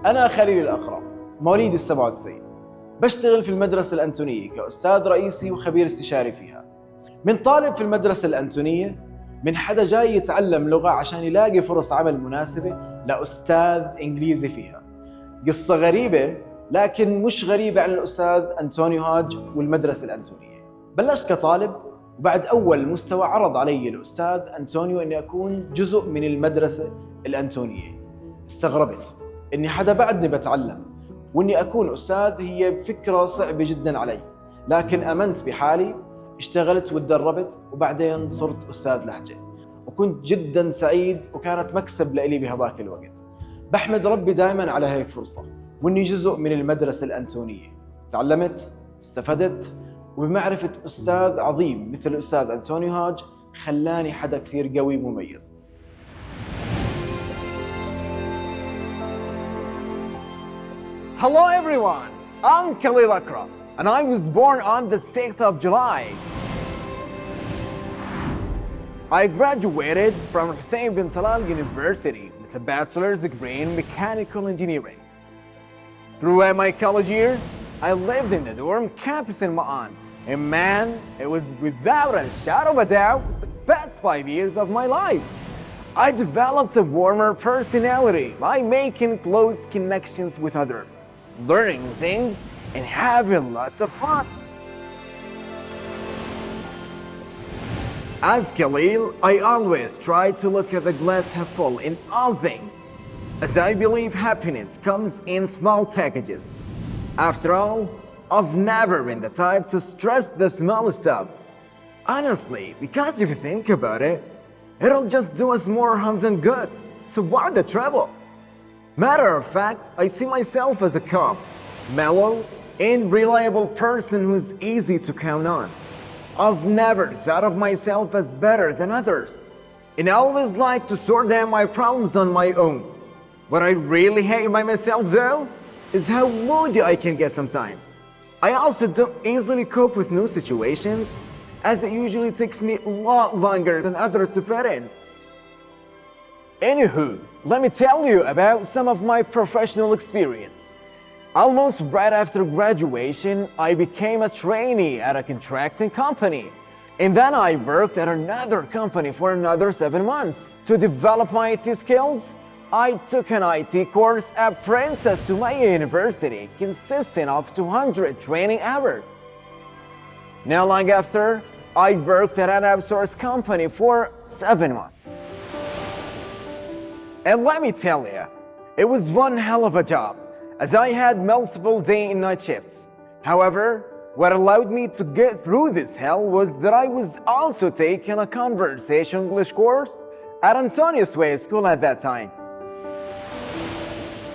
أنا خليل الأقرع، مواليد ال97. بشتغل في المدرسة الأنتونية كأستاذ رئيسي وخبير استشاري فيها. من طالب في المدرسة الأنتونية، من حدا جاي يتعلم لغة عشان يلاقي فرص عمل مناسبة لأستاذ إنجليزي فيها. قصة غريبة لكن مش غريبة عن الأستاذ أنتونيو هادج والمدرسة الأنتونية. بلشت كطالب، وبعد أول مستوى عرض علي الأستاذ أنتونيو إني أكون جزء من المدرسة الأنتونية. استغربت إني حدا بعدني بتعلم، وإني أكون أستاذ هي فكرة صعبة جدا علي، لكن آمنت بحالي، اشتغلت وتدربت، وبعدين صرت أستاذ لهجة، وكنت جدا سعيد وكانت مكسب لإلي بهذاك الوقت. بحمد ربي دائما على هيك فرصة، وإني جزء من المدرسة الأنتونية. تعلمت، استفدت، وبمعرفة أستاذ عظيم مثل الأستاذ أنتونيو هاج خلاني حدا كثير قوي ومميز. Hello everyone, I'm Khaleil الأقرع, and I was born on the 6th of July. I graduated from Hussein bin Talal University with a bachelor's degree in mechanical engineering. Throughout my college years, I lived in the dorm campus in Ma'an, and man, it was without a shadow of a doubt the best 5 years of my life. I developed a warmer personality by making close connections with others, learning things, and having lots of fun. As Khalil, I always try to look at the glass half full in all things, as I believe happiness comes in small packages. After all, I've never been the type to stress the small stuff. Honestly, because if you think about it, it'll just do us more harm than good, so why the trouble? Matter of fact, I see myself as a calm, mellow, and reliable person who's easy to count on. I've never thought of myself as better than others, and I always like to sort out my problems on my own. What I really hate by myself though, is how moody I can get sometimes. I also don't easily cope with new situations, as it usually takes me a lot longer than others to fit in. Anywho, let me tell you about some of my professional experience. Almost right after graduation, I became a trainee at a contracting company. And then I worked at another company for another 7 months. To develop my IT skills, I took an IT course at Princess Sumaya University, consisting of 200 training hours. Not long after, I worked at an outsourced company for 7 months. And let me tell you, it was one hell of a job, as I had multiple day and night shifts. However, what allowed me to get through this hell was that I was also taking a conversation English course at Antonio's Way School at that time.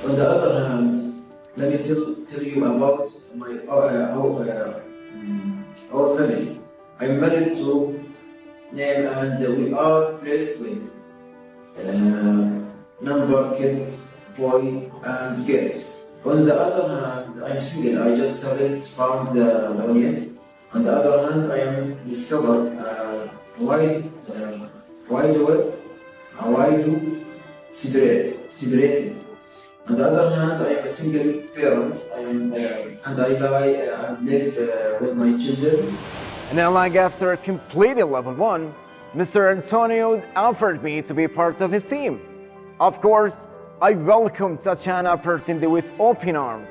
On the other hand, let me tell you about our family. I'm married to name, and we are blessed with number kids, boy and girls. On the other hand, I'm single. I just haven't found the one yet. On the other hand, I am discovered why do separated. On the other hand, I am a single parent. And I live with my children. And then long after completing level 1, Mr. Antonio offered me to be part of his team. Of course, I welcomed such an opportunity with open arms.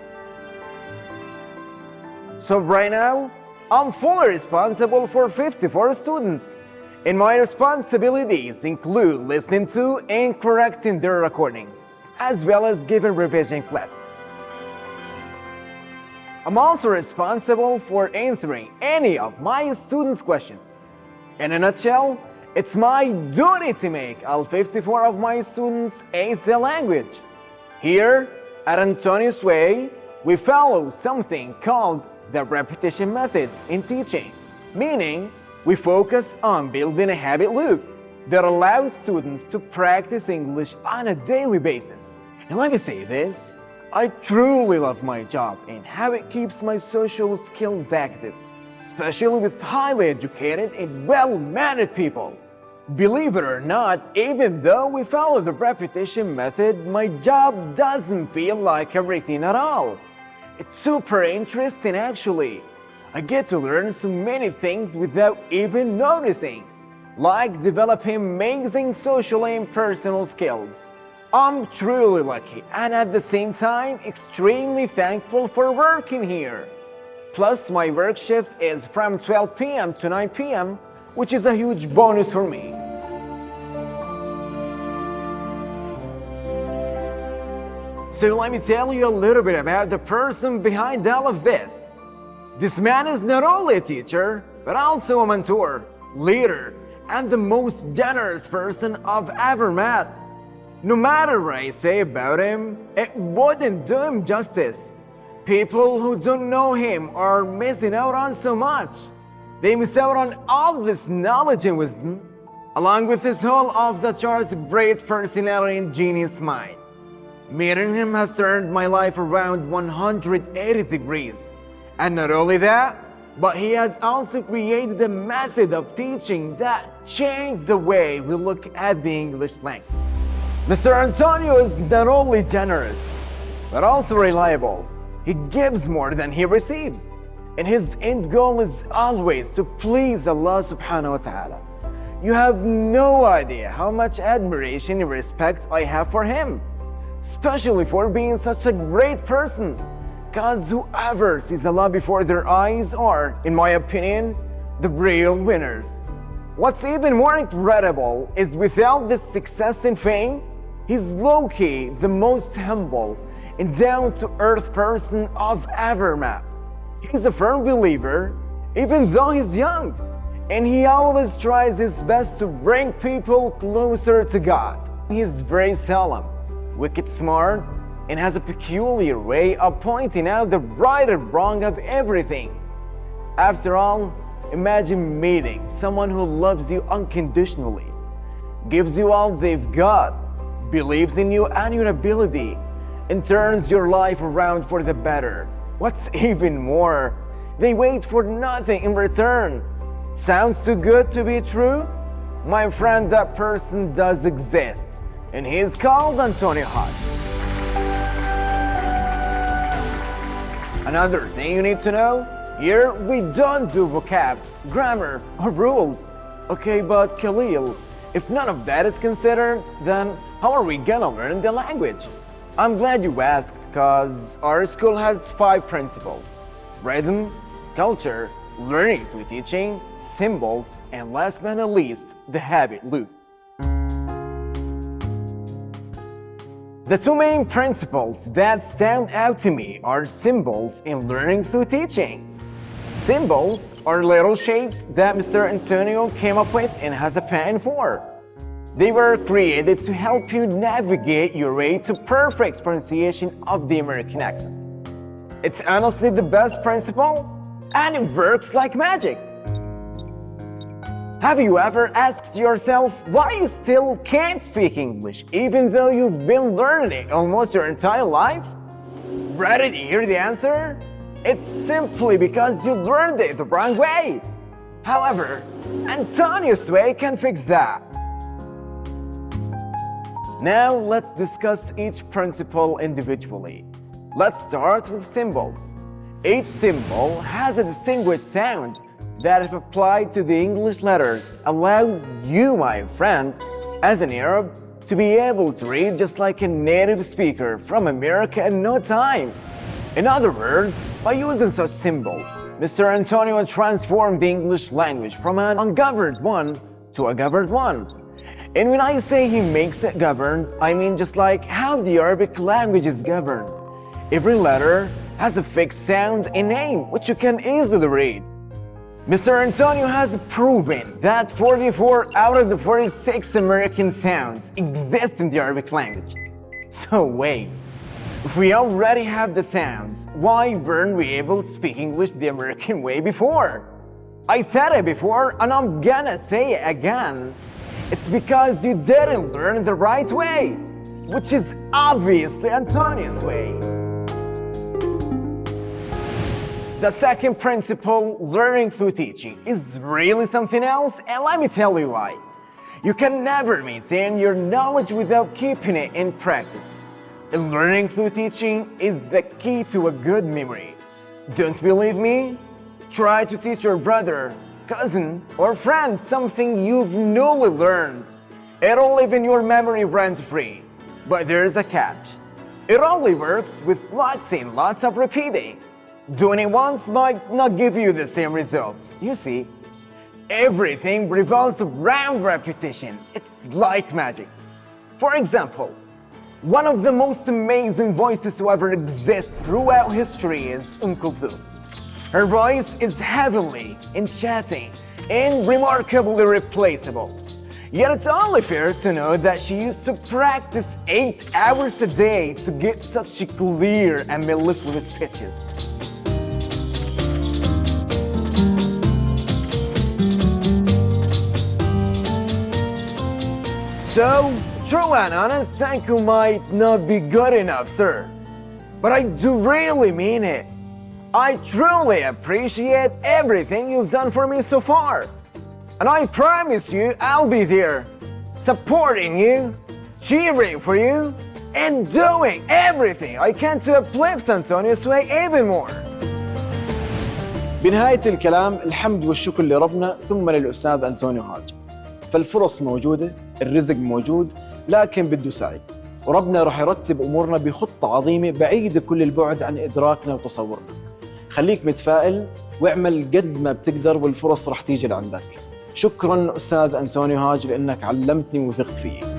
So right now, I'm fully responsible for 54 students. And my responsibilities include listening to and correcting their recordings, as well as giving revision class. I'm also responsible for answering any of my students' questions. In a nutshell, it's my duty to make all 54 of my students ace the language. Here, at Antonio's Way, we follow something called the repetition method in teaching, meaning we focus on building a habit loop that allows students to practice English on a daily basis. And let me say this, I truly love my job and how it keeps my social skills active, especially with highly educated and well-mannered people. Believe it or not, even though we follow the repetition method, my job doesn't feel like a routine at all. It's super interesting actually. I get to learn so many things without even noticing, like developing amazing social and personal skills. I'm truly lucky and at the same time extremely thankful for working here. Plus my work shift is from 12 p.m. to 9 p.m., which is a huge bonus for me. So let me tell you a little bit about the person behind all of this. This man is not only a teacher, but also a mentor, leader, and the most generous person I've ever met. No matter what I say about him, it wouldn't do him justice. People who don't know him are missing out on so much. They miss out on all this knowledge and wisdom, along with his whole off-the-charts great personality and genius mind. Meeting him has turned my life around 180 degrees. And not only that, but he has also created a method of teaching that changed the way we look at the English language. Mr. Antonio is not only generous, but also reliable. He gives more than he receives. And his end goal is always to please Allah subhanahu wa ta'ala. You have no idea how much admiration and respect I have for him, especially for being such a great person. Because whoever sees Allah before their eyes are, in my opinion, the real winners. What's even more incredible is without this success and fame, he's low-key the most humble and down-to-earth person I've ever met. He's a firm believer, even though he's young, and he always tries his best to bring people closer to God. He is very solemn, wicked smart, and has a peculiar way of pointing out the right and wrong of everything. After all, imagine meeting someone who loves you unconditionally, gives you all they've got, believes in you and your ability, and turns your life around for the better. What's even more, they wait for nothing in return. Sounds too good to be true? My friend, that person does exist, and he's called Antonio. Another thing you need to know, here we don't do vocabs, grammar, or rules. Okay, but Khaleil, if none of that is considered, then how are we gonna learn the language? I'm glad you asked, cause our school has 5 principles: rhythm, culture, learning through teaching, symbols, and last but not least, the habit loop. The 2 main principles that stand out to me are symbols and learning through teaching. Symbols are little shapes that Mr. Antonio came up with and has a patent for. They were created to help you navigate your way to perfect pronunciation of the American accent. It's honestly the best principle, and it works like magic. Have you ever asked yourself why you still can't speak English even though you've been learning it almost your entire life? Ready to hear the answer? It's simply because you learned it the wrong way. However, Antonio's way can fix that. Now let's discuss each principle individually. Let's start with symbols. Each symbol has a distinguished sound that, if applied to the English letters, allows you, my friend, as an Arab, to be able to read just like a native speaker from America in no time. In other words, by using such symbols, Mr. Antonio transformed the English language from an ungoverned one to a governed one. And when I say he makes it governed, I mean just like how the Arabic language is governed. Every letter has a fixed sound and name, which you can easily read. Mr. Antonio has proven that 44 out of the 46 American sounds exist in the Arabic language. So wait, if we already have the sounds, why weren't we able to speak English the American way before? I said it before and I'm gonna say it again. It's because you didn't learn the right way, which is obviously Antonio's way. The second principle, learning through teaching, is really something else, and let me tell you why. You can never maintain your knowledge without keeping it in practice. Learning through teaching is the key to a good memory. Don't believe me? Try to teach your brother, cousin, or friend something you've newly learned. It'll live in your memory rent-free. But there's a catch. It only works with lots and lots of repeating. Doing it once might not give you the same results. You see, everything revolves around repetition. It's like magic. For example, one of the most amazing voices to ever exist throughout history is Kulthum. Her voice is heavenly, enchanting, and remarkably replaceable. Yet it's only fair to know that she used to practice 8 hours a day to get such clear and mellifluous pitches. So, true and honest, thank you might not be good enough, sir. But I do really mean it. I truly appreciate everything you've done for me so far. And I promise you I'll be there, supporting you, cheering for you, and doing everything I can to uplift Antonio's way even more. بنهاية الكلام الحمد والشكر لربنا ثم للأستاذ أنتونيو هادج. فالفرص موجودة، الرزق موجود، لكن بده سعي. وربنا رح يرتب أمورنا بخطة عظيمة بعيدة كل البعد عن إدراكنا وتصورنا. خليك متفائل واعمل قد ما بتقدر والفرص رح تيجي لعندك. شكراً أستاذ أنتونيو هاج لأنك علمتني وثقت فيك.